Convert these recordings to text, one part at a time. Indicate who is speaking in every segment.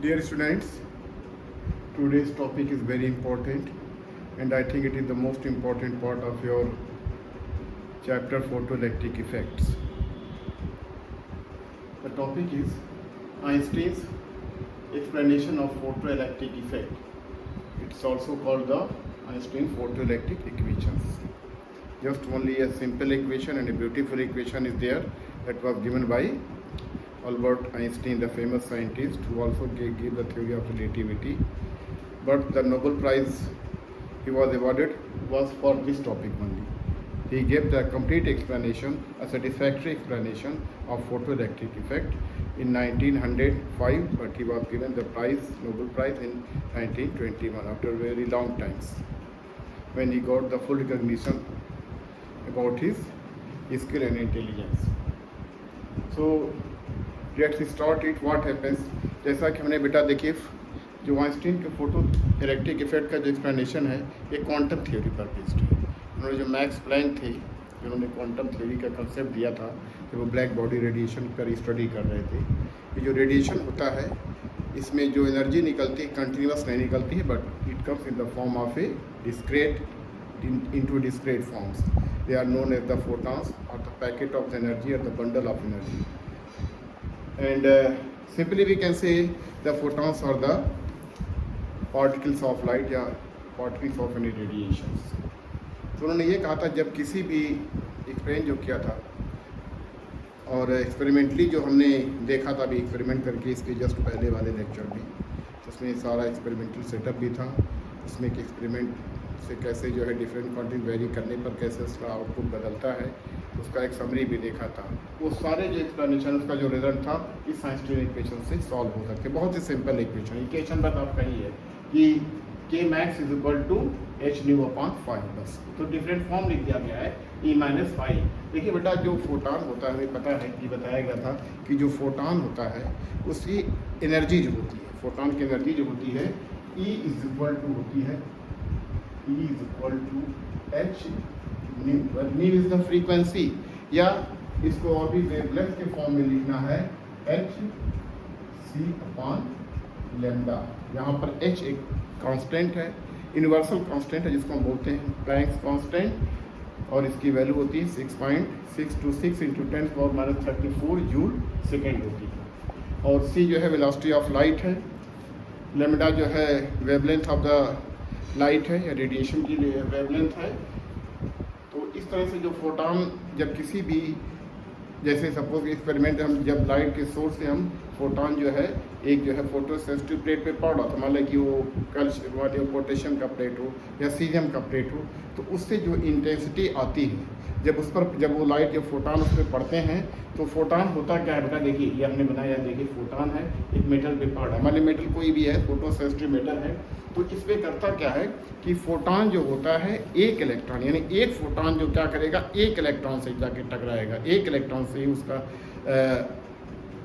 Speaker 1: Dear students, today's topic is very important and I think it is the most important part of your chapter photoelectric effects. The topic is Einstein's explanation of photoelectric effect. It's also called the Einstein photoelectric equations. Just only a simple equation and a beautiful equation is there that was given by Albert Einstein, the famous scientist who also gave the theory of relativity. But the Nobel Prize he was awarded was for this topic only. He gave the complete explanation, a satisfactory explanation of photoelectric effect in 1905, but he was given the prize, Nobel Prize in 1921 after very long times, when he got the full recognition about his skill and intelligence. So let's start it. What happens? जैसा कि हमने बेटा देखिए जो Einstein के photo electric effect का जो explanation है ये क्वांटम थ्योरी पर बेस्ड है। उन्होंने जो मैक्स प्लैंक थे जिन्होंने क्वांटम थ्योरी का कंसेप्ट दिया था कि वो ब्लैक बॉडी रेडिएशन पर स्टडी कर रहे थे। ये जो रेडिएशन होता है इसमें जो एनर्जी निकलती है कंटिन्यूस नहीं निकलती है, but it comes in the form of A discrete into discrete forms. They are known as the photons or the packet of energy or the bundle of energy. And simply we can say the photons are the particles of light या particles of any radiations. तो उन्होंने ये कहा था जब किसी भी experiment जो किया था और एक्सपेरिमेंटली जो हमने देखा था अभी एक्सपेरिमेंट करके इसके जस्ट पहले वाले लेक्चर में, उसमें सारा एक्सपेरिमेंटल सेटअप भी था। उसमें एक एक्सपेरिमेंट से कैसे जो है डिफरेंट क्वांटिटी वेरी करने पर कैसे उसका आउटपुट बदलता है, उसका एक समरी भी देखा था। वो सारे जो एक्सप्लेनेशन उसका जो रिजल्ट था इस आइंस्टीन इक्वेशन से सॉल्व हो सकते। बहुत ही सिंपल इक्वेशन बस आपका ही है कि K max is equal to h nu upon 5 बस। तो डिफरेंट फॉर्म लिख दिया गया है ई माइनस 5। देखिए बेटा जो फोटॉन होता है हमें पता है कि बताया गया था कि जो फोटॉन होता है उसकी एनर्जी जो होती है, फोटॉन की एनर्जी जो होती है ई इज इक्वल टू होती है E is equal to h nu। nu is the frequency, या इसको और भी वेवलेंथ के फॉर्म में लिखना है h c अपॉन लैम्डा। यहाँ पर h एक कांस्टेंट है, यूनिवर्सल कांस्टेंट है जिसको हम बोलते हैं प्लैंक्स कांस्टेंट, और इसकी वैल्यू होती है 6.626 इंटू 10⁻34 जूल सेकेंड होती है। और c जो है वेलोसिटी ऑफ लाइट है, लैम्डा जो है वेवलेंथ ऑफ द लाइट है या रेडिएशन की वेवलेंथ है। तो इस तरह से जो फोटॉन जब किसी भी जैसे सपोज एक्सपेरिमेंट हम जब लाइट के सोर्स से हम फोटॉन जो है एक जो है फोटो सेंसिटिव प्लेट पे पड़ रहा था, मान लें कि वो पोटेशियम का प्लेट हो या सीरियम का प्लेट हो, तो उससे जो इंटेंसिटी आती है जब उस पर जब वो लाइट जब फोटॉन उस पर पड़ते हैं तो फोटॉन होता क्या है बेटा देखिए ये हमने बनाया, देखिए फोटॉन है एक मेटल पे पड़ रहा है, मान लें मेटल कोई भी है फोटो सेंसिटिव मेटल है, तो इस पर करता क्या है कि फोटॉन जो होता है एक इलेक्ट्रॉन यानी एक फोटॉन जो क्या करेगा एक इलेक्ट्रॉन से जाके टकराएगा, एक इलेक्ट्रॉन से ही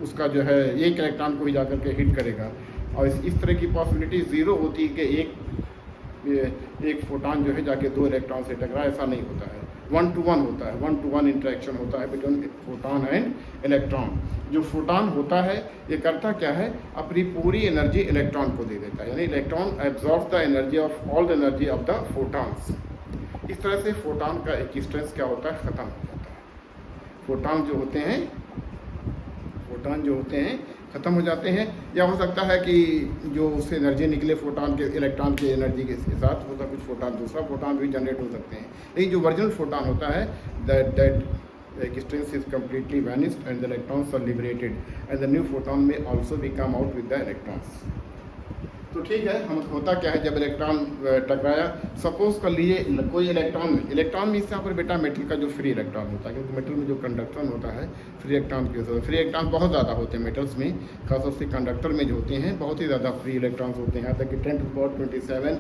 Speaker 1: उसका जो है एक इलेक्ट्रॉन को ही जाकर के हिट करेगा। और इस तरह की पॉसिबिलिटी ज़ीरो होती है कि एक फोटॉन जो है जाके दो इलेक्ट्रॉन से टकराए, ऐसा नहीं होता है। 1 to 1 होता है, 1 to 1 इंटरेक्शन होता है बिटवीन फोटॉन एंड इलेक्ट्रॉन। जो फोटॉन होता है ये करता क्या है अपनी पूरी एनर्जी इलेक्ट्रॉन को दे देता है, यानी electron absorb the energy of all the energy of the photons. इस तरह से फोटॉन का एक्जिस्टेंस क्या होता है ख़त्म हो जाता है। फोटॉन जो होते हैं ख़त्म हो जाते हैं, या हो सकता है कि जो उससे एनर्जी निकले फोटॉन के इलेक्ट्रॉन के एनर्जी के साथ होता कुछ फोटॉन दूसरा फोटॉन भी जनरेट हो सकते हैं। लेकिन जो ओरिजिनल फोटॉन होता है that existence is completely vanished and the electrons are liberated and the new photon may also be come out with the electrons। तो ठीक है, हम होता क्या है जब इलेक्ट्रॉन टकराया, सपोज कर लीजिए कोई इलेक्ट्रॉन में यहाँ पर बेटा मेटल का जो फ्री इलेक्ट्रॉन होता है, क्योंकि मेटल में जो कंडक्टर होता है फ्री इलेक्ट्रॉन बहुत ज़्यादा होते हैं मेटल्स में, खासतौर से कंडक्टर में जो होते हैं बहुत ही ज़्यादा फ्री इलेक्ट्रॉन्स होते हैं, यहाँ तक कि 10⁻27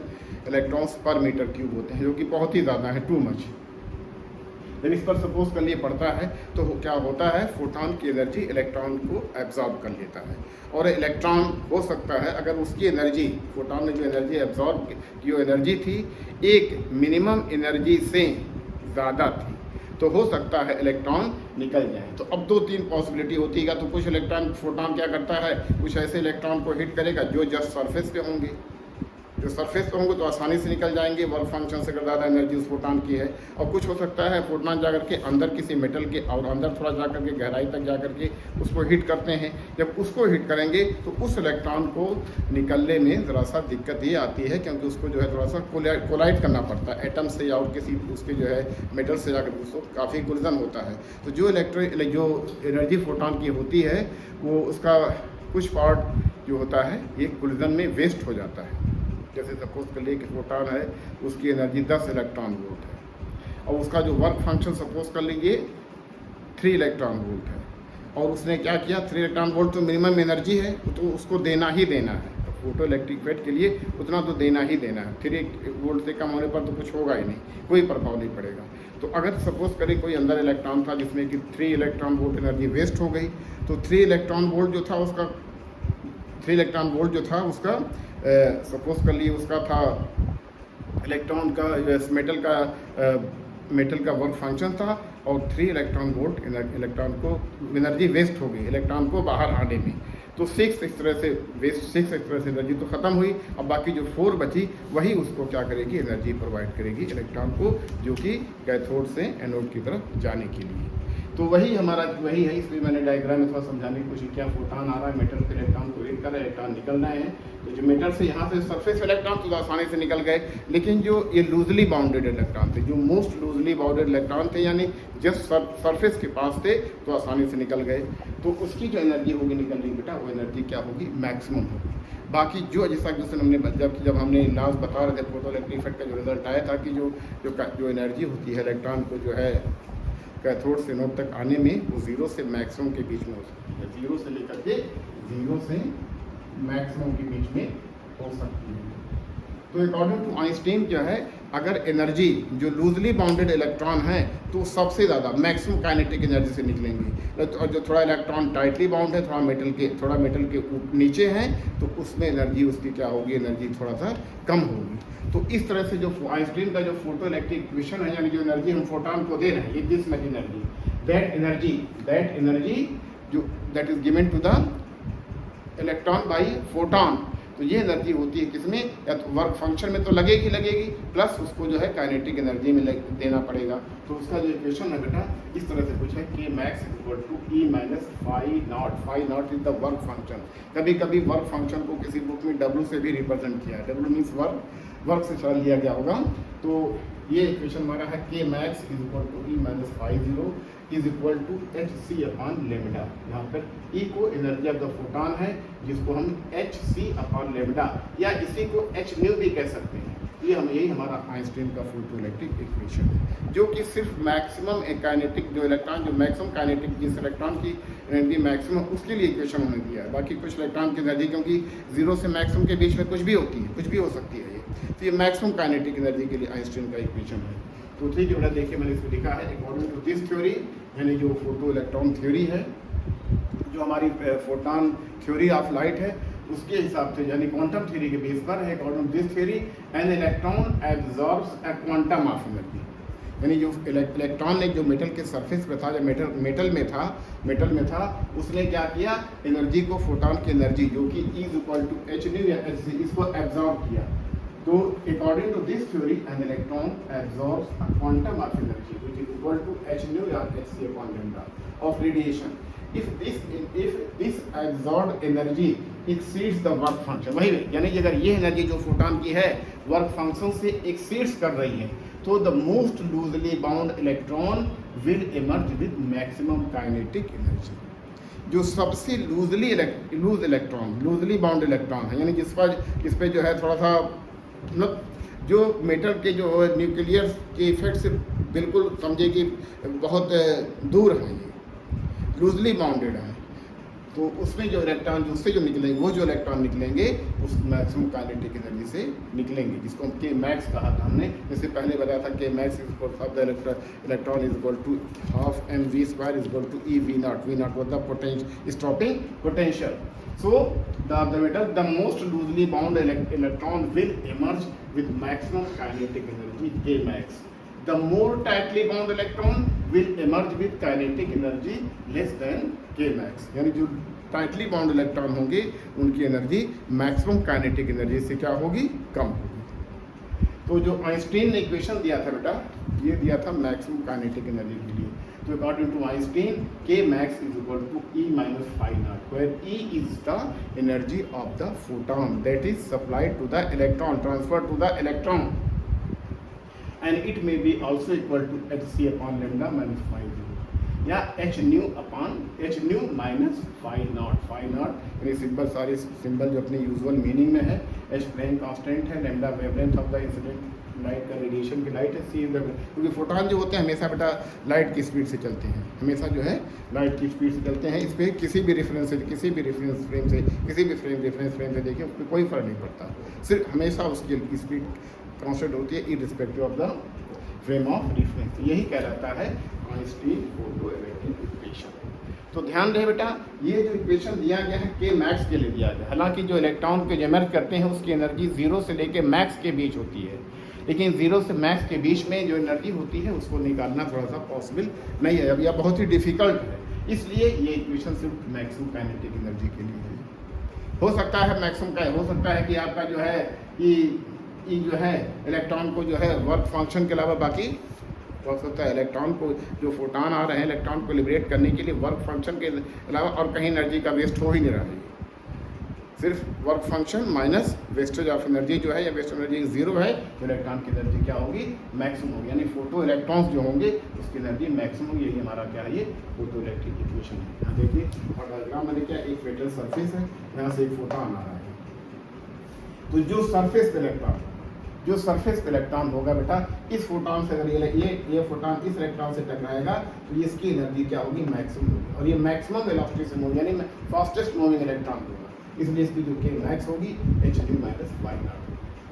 Speaker 1: इलेक्ट्रॉन्स पर मीटर क्यूब होते हैं, जो कि बहुत ही ज़्यादा है, टू मच। जब इस पर सपोज कर लिए पड़ता है तो क्या होता है फोटॉन की एनर्जी इलेक्ट्रॉन को एब्जॉर्ब कर लेता है, और इलेक्ट्रॉन हो सकता है अगर उसकी एनर्जी फोटॉन ने जो एनर्जी एब्जॉर्ब की एनर्जी थी एक मिनिमम एनर्जी से ज़्यादा थी, तो हो सकता है इलेक्ट्रॉन निकल जाए। तो अब 2-3 पॉसिबिलिटी होती है। तो कुछ इलेक्ट्रॉन फोटॉन क्या करता है, कुछ ऐसे इलेक्ट्रॉन को हिट करेगा जो जस्ट सरफेस पे होंगे, जो सरफेस पे होंगे तो आसानी से निकल जाएंगे, वर्क फंक्शन से अगर ज़्यादा एनर्जी उस फोटॉन की है। और कुछ हो सकता है फोटॉन जाकर के अंदर किसी मेटल के और अंदर थोड़ा जाकर के गहराई तक जाकर के उसको हिट करते हैं। जब उसको हिट करेंगे तो उस इलेक्ट्रॉन को निकलने में ज़रा सा दिक्कत ये आती है, क्योंकि उसको जो है थोड़ा सा कोलाइड करना पड़ता है एटम से या और किसी उसके जो है मेटल से जाकर उसको काफ़ी कोलिजन होता है। तो जो जो एनर्जी फोटॉन की होती है वो उसका कुछ पार्ट जो होता है ये कोलिजन में वेस्ट हो जाता है। जैसे सपोज कर लिए कि फोटॉन है, उसकी एनर्जी 10 इलेक्ट्रॉन वोल्ट है और उसका जो वर्क फंक्शन सपोज कर लीजिए 3 इलेक्ट्रॉन वोल्ट है, और उसने क्या किया, 3 इलेक्ट्रॉन वोल्ट तो मिनिमम एनर्जी है, तो उसको देना ही देना है। फोटो इलेक्ट्रिक इफेक्ट के लिए उतना तो देना ही देना है। 3 वोल्ट से कम होने पर तो कुछ होगा ही नहीं, कोई प्रभाव नहीं पड़ेगा। तो अगर सपोज करें कोई अंदर इलेक्ट्रॉन था जिसमें कि 3 इलेक्ट्रॉन वोल्ट एनर्जी वेस्ट हो गई, तो 3 इलेक्ट्रॉन वोल्ट जो था उसका 3 इलेक्ट्रॉन वोल्ट जो था उसका सपोज कर लिए उसका था इलेक्ट्रॉन का मेटल का वर्क फंक्शन था, और 3 इलेक्ट्रॉन वोल्ट इलेक्ट्रॉन को एनर्जी वेस्ट हो गई इलेक्ट्रॉन को बाहर आने में। तो 6 इस तरह से वेस्ट, 6 एक तरह से एनर्जी तो ख़त्म हुई। अब बाकी जो 4 बची वही उसको क्या करेगी, एनर्जी प्रोवाइड करेगी इलेक्ट्रॉन को, जो कि कैथोड से एनोड की तरफ जाने के लिए। तो वही है, इसलिए मैंने डायग्राम में थोड़ा समझाने की कोशिश किया। फोटॉन आ रहा है, मेटल के इलेक्ट्रॉन को हिट कर रहा है, इलेक्ट्रॉन निकलना है। तो जो मेटल से यहाँ से सरफेस इलेक्ट्रॉन तो आसानी से निकल गए, लेकिन जो ये लूजली बाउंडेड इलेक्ट्रॉन थे, जो मोस्ट लूजली बाउंडेड इलेक्ट्रॉन थे, यानी जस्ट सरफेस के पास थे, तो आसानी से निकल गए। तो उसकी जो एनर्जी होगी निकलने की बेटा, वो एनर्जी क्या होगी, मैक्सिमम होगी। बाकी जो जैसा कि हमने जब हमने लास्ट बता रहे थे फोटो इलेक्ट्रिक इफेक्ट का जो रिजल्ट आया था कि जो एनर्जी होती है इलेक्ट्रॉन को जो है कैथोड से एनोड तक आने में, वो 0 से मैक्सिमम के बीच में हो सकती है। 0 से लेकर के 0 से मैक्सिमम के बीच में हो सकती है। तो अकॉर्डिंग टू आइंस्टीन जो है, अगर एनर्जी जो लूजली बाउंडेड इलेक्ट्रॉन है तो सबसे ज़्यादा मैक्सिमम काइनेटिक एनर्जी से निकलेंगी, और जो थोड़ा इलेक्ट्रॉन टाइटली बाउंड है, थोड़ा मेटल के नीचे हैं, तो उसमें एनर्जी उसकी क्या होगी, एनर्जी थोड़ा सा कम होगी। तो इस तरह से जो आइंस्टीन का जो फोटो इलेक्ट्रिक इक्वेशन है, यानी जो एनर्जी हम फोटॉन को दे रहे हैं, ये this much energy, that energy जो that is given to the electron by photon. तो ये एनर्जी होती है किसमें, या तो वर्क फंक्शन में तो लगेगी, प्लस उसको जो है काइनेटिक एनर्जी में देना पड़ेगा। तो उसका जो इक्वेशन है बेटा इस तरह से कुछ है, k max equal to E minus phi naught is the work function. कभी कभी वर्क फंक्शन को किसी बुक में W से भी रिप्रेजेंट किया है, W मीन्स वर्क से शायद लिया गया होगा। तो ये इक्वेशन हमारा है k max is equal to E minus phi 0 is equal to hc upon lambda. यहाँ पर E को एनर्जी ऑफ द फोटॉन है, जिसको हम hc अपॉन लेमडा या इसी को h न्यू भी कह सकते हैं। यही हमारा आइंस्टीन का फोटो इलेक्ट्रिक इक्वेशन है, जो कि सिर्फ मैक्सिमम काइनेटिक जो इलेक्ट्रॉन जो मैक्सिमम काइनेटिक जिस इलेक्ट्रॉन की एनर्जी मैक्सिमम उसके लिए इक्वेशन उन्होंने दिया है। बाकी कुछ इलेक्ट्रॉन की एनर्जी क्योंकि 0 से मैक्सिमम के बीच में कुछ भी होती है, कुछ भी हो सकती है ये, तो ये मैक्सिमम काइनेटिक एनर्जी के लिए आइंस्टीन का इक्वेशन है। तो ठीक है, देखिए मैंने इसको लिखा है अकॉर्डिंग टू दिस थ्योरी, यानी जो फोटो इलेक्ट्रॉन थ्योरी है, जो हमारी फोटॉन थ्योरी ऑफ लाइट है, उसके हिसाब से यानी क्वांटम थ्योरी के बेस पर है। According to this theory an electron absorbs a quantum of energy, यानी जो इलेक्ट्रॉन ने जो मेटल के सरफेस पे था, जब मेटल में था, उसने क्या किया, एनर्जी को फोटॉन की एनर्जी जो कि E is equal to h nu या एच सी, इसको एब्जॉर्ब किया। तो according to this theory an electron absorbs a quantum of energy which is equal to h nu या h c upon lambda of radiation if this absorbed energy exceeds the work function। वही यानी कि अगर ये energy जो photon की है work function से एक्सीड्स कर रही है, तो the most loosely bound electron will emerge with maximum kinetic energy. जो सबसे लूजली बाउंड इलेक्ट्रॉन है, यानी जिस पे जो है थोड़ा सा मतलब जो मेटल के जो न्यूक्लियर के इफेक्ट से बिल्कुल समझे कि बहुत दूर है, ये लूजली बाउंडेड है, तो उसमें जो इलेक्ट्रॉन उससे जो निकलेंगे, वो जो इलेक्ट्रॉन निकलेंगे उस मैक्सिमम काइनेटिक एनर्जी से निकलेंगे, जिसको हम के मैक्स कहा था हमने। जैसे पहले बताया था K max is equal of the electron is equal to half m v square is equal to e v naught was the stopping potential. So the most loosely bound electron will emerge with maximum kinetic energy K max. The more tightly bound electron will emerge with kinetic energy less than के max, यानी जो tightly bound electron होंगे उनकी energy maximum kinetic energy से क्या होगी, कम होगी। तो जो आइंस्टीन ने इक्वेशन दिया था बेटा, ये दिया था मैक्सिमम काइनेटिक एनर्जी के लिए। तो according to Einstein K max is equal to E minus phi naught, where E is the energy of the photon that is supplied to the electron, transfer to the electron, and it may be also equal to hc upon lambda minus phi या h nu upon h nu minus phi naught यानी symbol, सारे symbol जो अपने usual meaning में है। h Planck constant है, lambda wavelength of the incident light का radiation की लाइट है, c क्योंकि फोटॉन जो होते हैं हमेशा बेटा लाइट की स्पीड से चलते हैं, हमेशा जो है लाइट की स्पीड से चलते हैं। इस पर किसी भी रेफरेंस फ्रेम से देखिए उस पर कोई फर्क नहीं पड़ता, सिर्फ हमेशा उसकी स्पीड कांस्टेंट होती है irrespective of the frame of reference. यही कहलाता है आइंस्टीन फोटोइलेक्ट्रिक इक्वेशन। तो ध्यान रहे बेटा, ये जो इक्वेशन दिया गया है के मैक्स के लिए दिया गया, हालांकि जो इलेक्ट्रॉन को एमर्ज करते हैं उसकी एनर्जी 0 से लेकर मैक्स के बीच होती है, लेकिन 0 से मैक्स के बीच में जो एनर्जी होती है उसको निकालना थोड़ा सा पॉसिबल नहीं है, अब यह बहुत ही डिफिकल्ट है, इसलिए ये इक्वेशन सिर्फ मैक्सिमम काइनेटिक एनर्जी के लिए है। हो सकता है मैक्सिमम का, हो सकता है कि आपका जो है ये जो है इलेक्ट्रॉन को जो है वर्क फंक्शन के अलावा बाकी हो सकता है इलेक्ट्रॉन को जो फोटॉन आ रहे हैं इलेक्ट्रॉन को लिबरेट करने के लिए वर्क फंक्शन के अलावा और कहीं एनर्जी का वेस्ट हो ही नहीं रहा है, सिर्फ work function minus wastage of energy जो है या वेस्ट एनर्जी 0 है, तो इलेक्ट्रॉन की एनर्जी क्या होगी, मैक्सिमम होगी, यानी फोटो इलेक्ट्रॉन्स जो होंगे उसकी एनर्जी मैक्सिमम होगी। यही हमारा क्या है, ये फोटो इलेक्ट्रिक इक्वेशन है। यहाँ देखिए और डायग्राम में क्या, एक मेटल सरफेस है, यहाँ से एक फोटॉन आ रहा है, तो जो सरफेस पे इलेक्ट्रॉन होगा बेटा, इस फोटॉन से अगर ये फोटॉन इस इलेक्ट्रॉन से टकराएगा तो ये इसकी एनर्जी क्या होगी, मैक्सिमम होगी, और ये मैक्सिमम वेलोसिटी से मूव यानी फास्टेस्ट मूविंग इलेक्ट्रॉन होगा, इसलिए इसकी जो के मैक्स होगी hν माइनस फाई नॉट।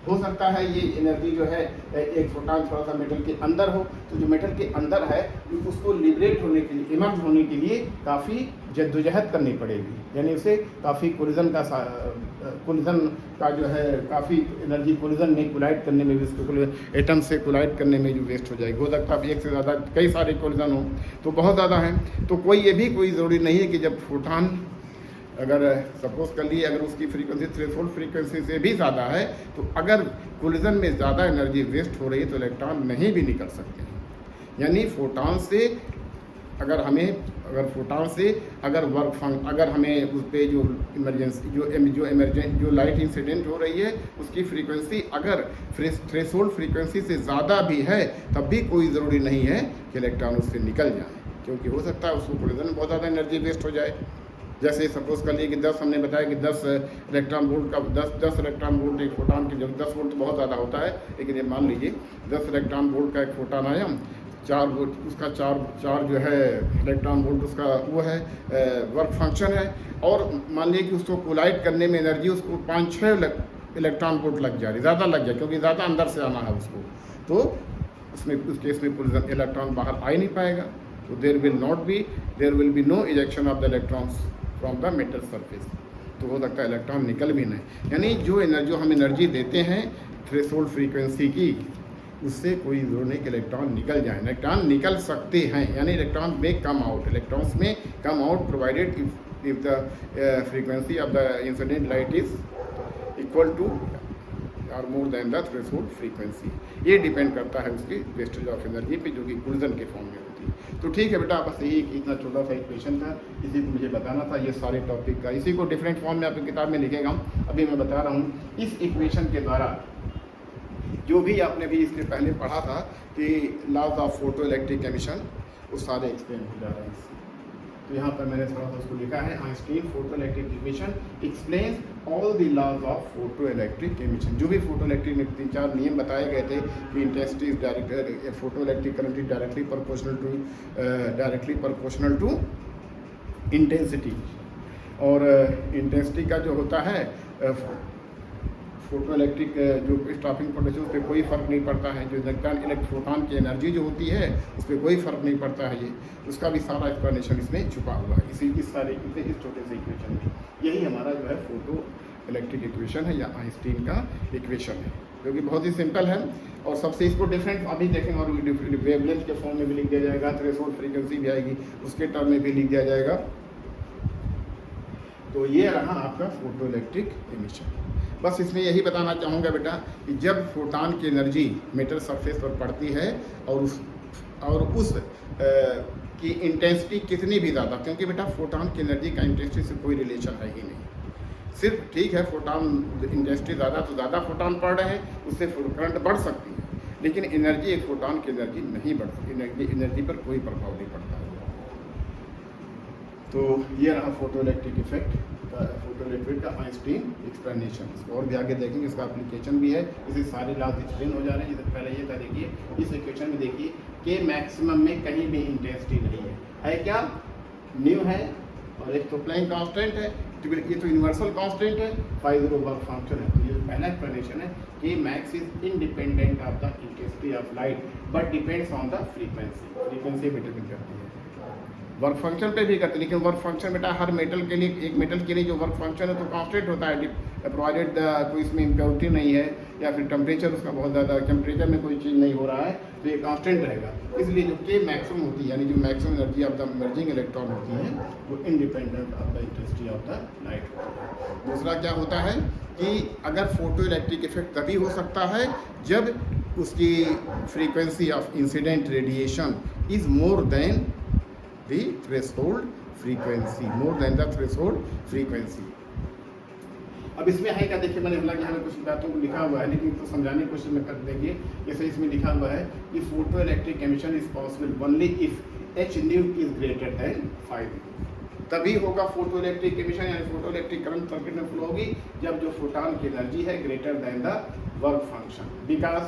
Speaker 1: हो सकता है ये एनर्जी जो है एक फोटॉन थोड़ा सा मेटल के अंदर हो, तो जो मेटल के अंदर है उसको लिबरेट होने के लिए, इमर्ज होने के लिए काफ़ी जद्दोजहद करनी पड़ेगी, यानी उसे काफ़ी कोलिजन का जो है काफ़ी एनर्जी कोलिजन में कोलाइड करने में भी, उसको एटम से कोलाइड करने में जो वेस्ट हो जाएगी। हो सकता है एक से ज़्यादा कई सारे कोलिजन हो, तो बहुत ज़्यादा हैं, तो कोई ये भी कोई ज़रूरी नहीं है कि जब फोटॉन अगर सपोज कर लिए अगर उसकी फ्रीक्वेंसी थ्रेशोल्ड फ्रीक्वेंसी से भी ज़्यादा है, तो अगर कोलिजन में ज़्यादा एनर्जी वेस्ट हो रही है तो इलेक्ट्रॉन नहीं भी निकल सकते हैं, यानी फोटॉन से अगर हमें उस पर जो इमरजेंसी जो लाइट इंसिडेंट हो रही है उसकी फ्रीक्वेंसी अगर थ्रेशोल्ड फ्रीक्वेंसी से ज़्यादा भी है, तब भी कोई ज़रूरी नहीं है कि इलेक्ट्रॉन उससे निकल जाए, क्योंकि हो सकता है उसको कोलिजन में बहुत ज़्यादा एनर्जी वेस्ट हो जाए। जैसे सपोज कर लिए कि 10 हमने बताया कि 10 इलेक्ट्रॉन वोल्ट का 10 इलेक्ट्रॉन वोल्ट एक फोटॉन की, जब 10 वोल्ट तो बहुत ज़्यादा होता है, लेकिन ये मान लीजिए 10 इलेक्ट्रॉन वोल्ट का एक फोटॉन आया, 4 वोल्ट उसका 4 जो है इलेक्ट्रॉन वोल्ट उसका वो है वर्क फंक्शन है, और मान लीजिए कि उसको कोलाइड करने में एनर्जी उसको 5-6 इलेक्ट्रॉन वोल्ट लग जा रही, ज़्यादा लग जाए क्योंकि ज़्यादा अंदर से आना है उसको, तो उसमें उस केस में इलेक्ट्रॉन बाहर आ ही नहीं पाएगा, तो there will be no ejection of the electrons from the metal surface, तो हो सकता है इलेक्ट्रॉन निकल भी नहीं, यानी जो हम एनर्जी देते हैं थ्रेशोल्ड फ्रीक्वेंसी की, उससे कोई जरूर नहीं कि इलेक्ट्रॉन निकल जाए, इलेक्ट्रॉन निकल सकते हैं, यानी इलेक्ट्रॉन में come out provided if the frequency of the incident light is equal to और more than the threshold frequency. ये डिपेंड करता है उसकी वेस्टेज ऑफ एनर्जी पे, जो कि कोलिजन के फॉर्म में होती है। तो ठीक है बेटा, बस यही इतना छोटा सा इक्वेशन था, इसी को मुझे बताना था, ये सारे टॉपिक का, इसी को डिफरेंट फॉर्म में आपकी किताब में लिखेगा। अभी मैं बता रहा हूँ इस इक्वेशन के द्वारा जो भी आपने भी इसके पहले पढ़ा था कि laws of photo electric emission, वो सारे एक्सप्लेन हो जा रहे हैं। तो यहाँ पर मैंने थोड़ा सा उसको लिखा है, Einstein photo electric equation explains all the laws of photo electric emission. जो भी फोटो इलेक्ट्रिक में 3-4 नियम बताए गए थे कि intensity is direct, photo electric current is directly proportional to intensity, और इंटेंसिटी का जो होता है फोटो इलेक्ट्रिक जो स्टॉपिंग पोटेंशियल उस पर कोई फ़र्क नहीं पड़ता है, जो फोटॉन की एनर्जी जो होती है उस पर कोई फ़र्क नहीं पड़ता है, ये उसका भी सारा एक्सप्लेनेशन इसमें छुपा हुआ है इस छोटे से इक्वेशन में। यही हमारा जो है फोटो इलेक्ट्रिक इक्वेशन है या आइंस्टीन का इक्वेशन है, जो कि बहुत ही सिंपल है। और सबसे इसको डिफरेंट अभी देखेंगे और वेवलेंथ के फॉर्म में भी लिख दिया जाएगा, थ्रेशोल्ड फ्रीक्वेंसी भी आएगी उसके टर्म में भी लिख दिया जाएगा। तो ये रहा आपका फोटो इलेक्ट्रिक एमिशन। बस इसमें यही बताना चाहूँगा बेटा कि जब फोटॉन की एनर्जी मेटल सरफेस पर पड़ती है और उस की इंटेंसिटी कितनी भी ज़्यादा, क्योंकि बेटा फोटॉन की एनर्जी का इंटेंसिटी से कोई रिलेशन है ही नहीं। सिर्फ ठीक है फोटॉन इंटेंसिटी ज़्यादा तो ज़्यादा फोटॉन पड़ रहे हैं, उससे करंट बढ़ सकती है, लेकिन एनर्जी एक फोटॉन की एनर्जी नहीं बढ़ सकती, एनर्जी पर कोई प्रभाव नहीं पड़ता है। तो ये रहा फोटो इलेक्ट्रिक इफेक्ट का, फोटो इलेक्ट्रिक का आइंस्टीन एक्सप्लेनेशन। इसको और भी आगे देखेंगे, इसका एप्लीकेशन भी है, इसे सारे लास्ट एक्सप्लेन हो जा रहे हैं। जैसे पहले ये था, देखिए इस इक्वेशन में देखिए कि मैक्सिमम में कहीं भी इंटेंसिटी नहीं है क्या, न्यू है, और एक तो प्लैंक कांस्टेंट है, ये तो यूनिवर्सल कांस्टेंट है, फाइव वर्क फंक्शन है। तो ये पहला एक्सप्लेनेशन है कि max is independent of the intensity of light but depends on the frequency भी डिपेंड करती है। वर्क फंक्शन पे भी करते हैं, लेकिन वर्क फंक्शन बेटा हर मेटल के लिए, एक मेटल के लिए जो वर्क फंक्शन है तो कांस्टेंट होता है, प्रोवाइडेड कोई इसमें इम्प्योरिटी नहीं है या फिर टेम्परेचर उसका बहुत ज़्यादा, टेम्परेचर में कोई चीज़ नहीं हो रहा है, तो ये कांस्टेंट रहेगा। इसलिए जो के मैक्सिमम होती है, यानी जो maximum energy of the emerging electron होती है, वो independent of the intensity of the light. दूसरा क्या होता है कि अगर फोटो इलेक्ट्रिक इफेक्ट तभी हो सकता है जब उसकी frequency of incident radiation is more than the threshold frequency, more than the threshold frequency। अब इसमें है क्या, देखिए मैंने बोला कि हमें कुछ बातों को लिखा हुआ है, लेकिन तो समझाने की कोशिश में कर देंगे। जैसे इसमें लिखा हुआ है कि photo electric emission is possible only if H new is greater than 5। तभी होगा फोटो इलेक्ट्रिक एमिशन, यानी फोटो इलेक्ट्रिक करंट सर्किट में फ्लो होगी जब जो फोटॉन की एनर्जी है greater than the work function. Because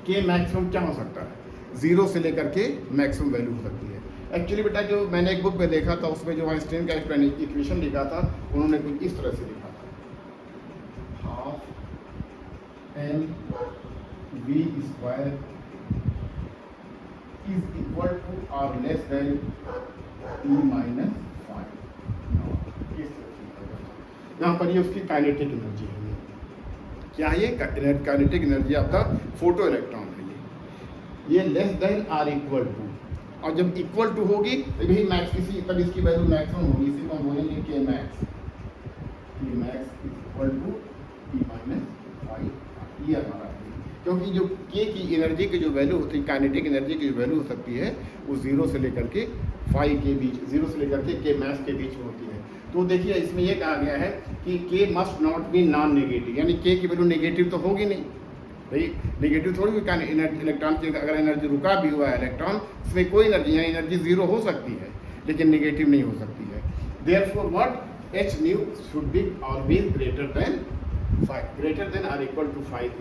Speaker 1: के मैक्सिमम क्या हो सकता है, 0 से लेकर के मैक्सिमम वैल्यू हो सकती है। एक्चुअली बेटा जो मैंने एक बुक में देखा था, उसमें जो आइंस्टीन का इक्वेशन लिखा था, उन्होंने कुछ इस तरह से लिखा था, half m v square is equal to or less than e minus 5। यहाँ पर ये उसकी काइनेटिक एनर्जी है। क्या है ये kinetic energy of the photo electron है ये less than or equal to, और जब इक्वल टू होगी तभी मैक्स तब इसकी वैल्यू मैक्सिमम होगी। इसी को हम बोलेंगे K max is equal to e minus 5। ये हमारा है, क्योंकि जो के की एनर्जी की जो वैल्यू होती है, काइनेटिक एनर्जी की जो वैल्यू हो सकती है वो 0 से लेकर के 5 के बीच, 0 से लेकर के मैक्स के बीच में होती है। तो देखिए इसमें ये कहा गया है कि के must not be non negative, यानी के की वैल्यू नेगेटिव तो होगी नहीं भाई, नेगेटिव थोड़ी भी इलेक्ट्रॉन की अगर एनर्जी रुका भी हुआ है इलेक्ट्रॉन, उसमें कोई एनर्जी यानी एनर्जी 0 हो सकती है लेकिन नेगेटिव नहीं हो सकती है। Therefore what h nu should be always greater than 5, greater than or equal to 5।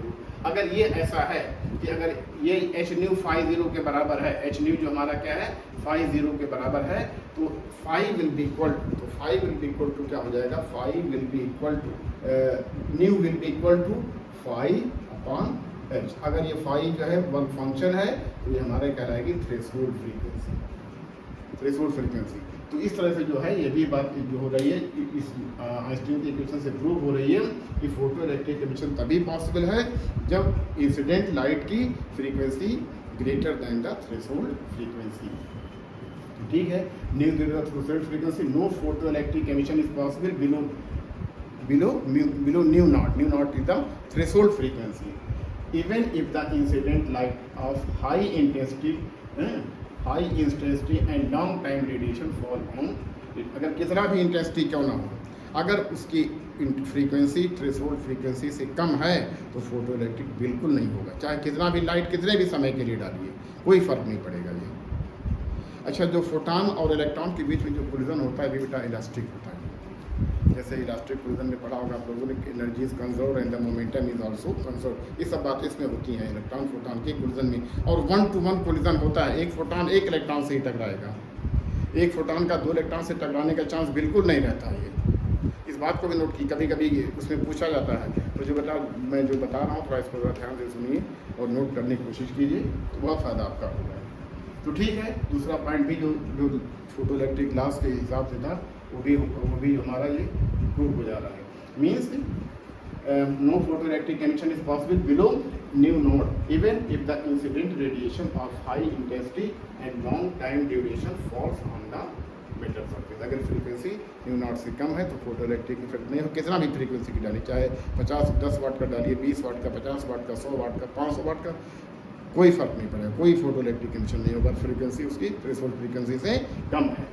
Speaker 1: अगर ये ऐसा है कि अगर ये एच न्यू 5 के बराबर है, एच न्यू जो हमारा क्या है 5 के बराबर है, तो 5 विल बी इक्वल टू, तो 5 विल बी इक्वल टू क्या हो जाएगा, 5 will be equal to nu will be equal to 5 upon h. अगर ये 5 जो है वर्क फंक्शन है तो ये हमारे कहलाएगी थ्रेशोल्ड फ्रीक्वेंसी। तो इस तरह से जो है ये भी बात जो हो रही है इस आइंस्टीन की इक्वेशन से प्रूव हो रही है कि फोटो इलेक्ट्रिक एमिशन तभी पॉसिबल है जब इंसिडेंट लाइट की frequency greater than the threshold frequency. ठीक है, nu threshold frequency, no photo electric emission is possible below nu naught is the threshold frequency, even if the incident light of high intensity and long time radiation fall on it। अगर कितना भी intensity क्यों ना हो, अगर उसकी frequency threshold frequency से कम है तो फोटो इलेक्ट्रिक बिल्कुल नहीं होगा, चाहे कितना भी लाइट कितने भी समय के लिए डालिए, कोई फर्क नहीं पड़ेगा ये। अच्छा, जो फोटॉन और इलेक्ट्रॉन के बीच में जो कोलिजन होता है बेटा इलास्टिक होता है। जैसे इलास्टिक कोलिजन में पढ़ा होगा आप लोगों ने, energy is conserved and the momentum is also conserved. ये सब बातें इसमें होती हैं इलेक्ट्रॉन फोटॉन के कोलिजन में। और 1-to-1 कोलिजन होता है, एक फोटॉन एक इलेक्ट्रॉन से ही टकराएगा, एक फोटॉन का 2 इलेक्ट्रॉन से टकराने का चांस बिल्कुल नहीं रहता है। इस बात को भी नोट की, कभी कभी उसमें पूछा जाता है, तो मैं जो बता रहा हूँ थोड़ा इसको ध्यान से सुनिए और नोट करने की कोशिश कीजिए, तो बहुत फ़ायदा आपका होगा। तो ठीक है, दूसरा पॉइंट भी जो फोटो इलेक्ट्रिक ग्लास के हिसाब से था वो भी हमारा ये प्रूव हो जा रहा है। Means no photoelectric emission is possible below new node even if the incident radiation of high intensity and long time duration falls on the metal surface। अगर फ्रीक्वेंसी न्यू नॉट से कम है तो फोटो इलेक्ट्रिक इफेक्ट नहीं हो, कितना भी frequency की डाली, चाहे 10 वाट का डालिए, 20 वाट का, 50 वाट का, 100 वाट का, 500 वाट का, कोई फर्क नहीं पड़ेगा, कोई फोटो इलेक्ट्रिक एमिशन नहीं होगा, फ्रीक्वेंसी उसकी थ्रेशोल्ड फ्रीक्वेंसी से कम है।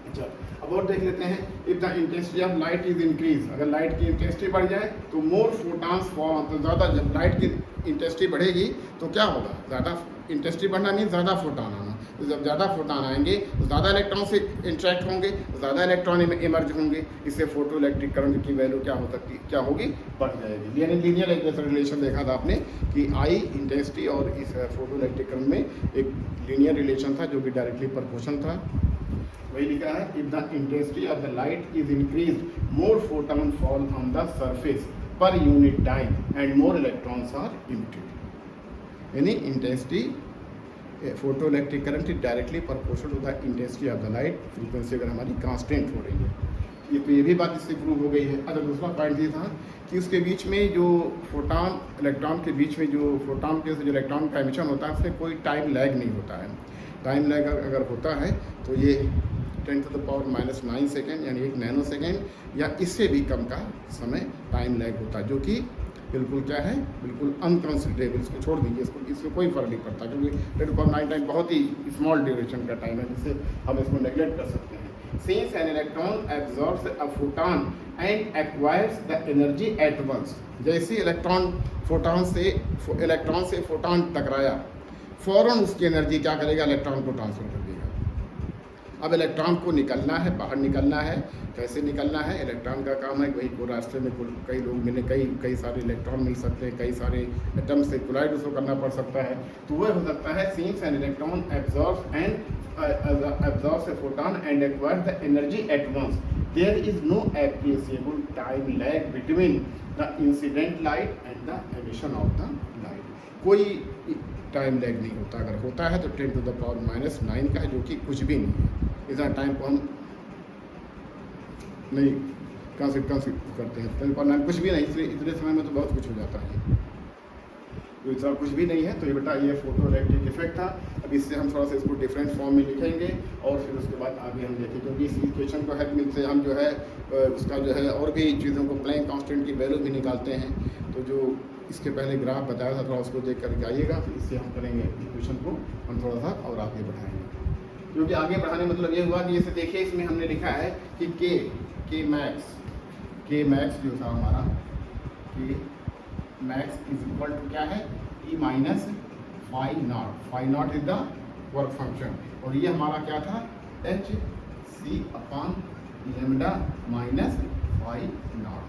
Speaker 1: अच्छा, अब और देख लेते हैं, if the intensity of light is increase, अगर लाइट की इंटेंसिटी बढ़ जाए तो मोर फोटॉन्स फॉल, तो ज़्यादा जब लाइट की इंटेंसिटी बढ़ेगी तो क्या होगा, ज़्यादा इंटेंसिटी बढ़ना मीन ज़्यादा फोटॉन आना, तो जब ज़्यादा फोटॉन आएंगे तो ज़्यादा इलेक्ट्रॉन से इंटरेक्ट होंगे, ज़्यादा इलेक्ट्रॉन इमर्ज होंगे, इससे फोटो इलेक्ट्रिक करंट की वैल्यू क्या हो सकती, क्या होगी, बढ़ जाएगी। यानी लीनियर एक रिलेशन देखा था आपने कि आई इंटेंसिटी और इस फोटो इलेक्ट्रिक करंट में एक लीनियर रिलेशन था जो कि डायरेक्टली प्रोपोर्शनल था। वही लिखा है, if the intensity of the light is increase more photon fall on the surface per unit time and more electrons are emitted. यानी intensity photo electric current is directly proportional to the intensity of the light, frequency अगर हमारी constant हो रही है, ये तो ये भी बात इससे प्रूव हो गई है। अगर दूसरा पॉइंट ये था कि उसके बीच में जो फोटॉन इलेक्ट्रॉन के बीच में जो फोटॉन के जो इलेक्ट्रॉन का एमिशन होता है उसमें कोई टाइम लैग नहीं होता है। टाइम लैग अगर होता है तो ये 10⁻⁻⁹ सेकेंड यानी 1 नैनो सेकेंड या इससे भी कम का समय टाइम लैग होता है, जो कि बिल्कुल क्या है, बिल्कुल अनकंसिडरेबल, इसको छोड़ दीजिए, इसको कोई फर्क नहीं पड़ता, क्योंकि 10⁻⁹ टाइम बहुत ही स्मॉल ड्यूरेशन का टाइम है जिससे हम इसको नेगलेक्ट कर सकते हैं। Since an electron absorbs a photon and acquires the energy at once, जैसे इलेक्ट्रॉन से फोटॉन टकराया, फौरन उसकी एनर्जी क्या करेगा, इलेक्ट्रॉन को ट्रांसफर कर देगा। अब इलेक्ट्रॉन को निकलना है, बाहर निकलना है, कैसे निकलना है, इलेक्ट्रॉन का काम है वही को रास्ते में कई लोग मिले, कई सारे इलेक्ट्रॉन मिल सकते हैं, कई सारे एटम से कोलाइड उसको करना पड़ सकता है, तो वह हो सकता है since an electron absorbs a photon and acquires the energy at once, there is no appreciable time lag between the incident light and the emission of the light। कोई टाइम लैग नहीं होता, अगर होता है तो 10⁻⁹ का है, जो कि कुछ भी नहीं है। इतना टाइम को हम नहीं कंसिडर करते हैं, 10⁻⁹ कुछ भी नहीं, इसलिए इतने समय में तो बहुत कुछ हो जाता है, तो इतना कुछ भी नहीं है। तो ये बेटा ये फोटो इलेक्ट्रिक इफेक्ट था। अब इससे हम थोड़ा सा इसको डिफरेंट फॉर्म में लिखेंगे और फिर उसके बाद आगे हम देखेंगे, क्योंकि इस इक्वेशन को हेल्प से हम जो है उसका जो है और भी चीज़ों को प्लैंक कांस्टेंट की वैल्यू भी निकालते हैं। तो जो इसके पहले ग्राफ बताया था थोड़ा उसको देख करके आइएगा, फिर इससे हम करेंगे इक्वेशन को हम थोड़ा सा और आगे बढ़ाएंगे, क्योंकि आगे बढ़ाने मतलब ये हुआ कि जैसे देखिए इसमें हमने लिखा है कि के मैक्स जो था हमारा, के मैक्स इज इक्वल टू क्या है, E minus phi naught is the work function, और ये हमारा क्या था, hc/λ माइनस फाई नॉट।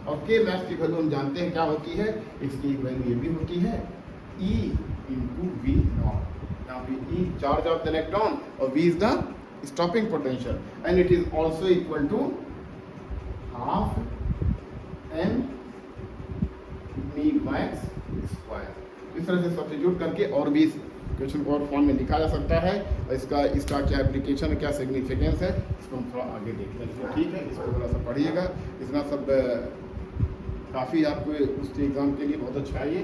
Speaker 1: और के मैक्स की वैल्यू हम जानते हैं क्या होती है, इसकी वैल्यू ये भी होती है E इंटू वी नॉट, यहाँ पे E charge of the electron और V is the stopping potential, and it is also equal to half m me max square. इस तरह से सब्स्टिट्यूट करके और भी क्वेश्चन को और फॉर्म में लिखा जा सकता है, और इसका क्या एप्लीकेशन है, क्या सिग्निफिकेंस है, इसको हम थोड़ा आगे देख लेंगे। ठीक है, इसको थोड़ा सा पढ़िएगा, इतना सब काफ़ी आपको उसके एग्ज़ाम के लिए बहुत अच्छा है ये,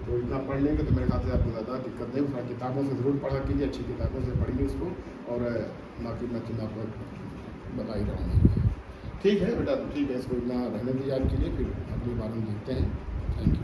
Speaker 1: तो इतना पढ़ लेंगे तो मेरे ख्याल से आपको ज़्यादा दिक्कत नहीं होगा। किताबों से ज़रूर पढ़ा कीजिए, अच्छी किताबों से पढ़िए उसको, और बाकी मैं तो आपको बता ही रहा हूँ। ठीक है बेटा, ठीक है, इसको इतना रहने दीजिए आज के लिए, फिर अगली बार हम देखते हैं। Thank you.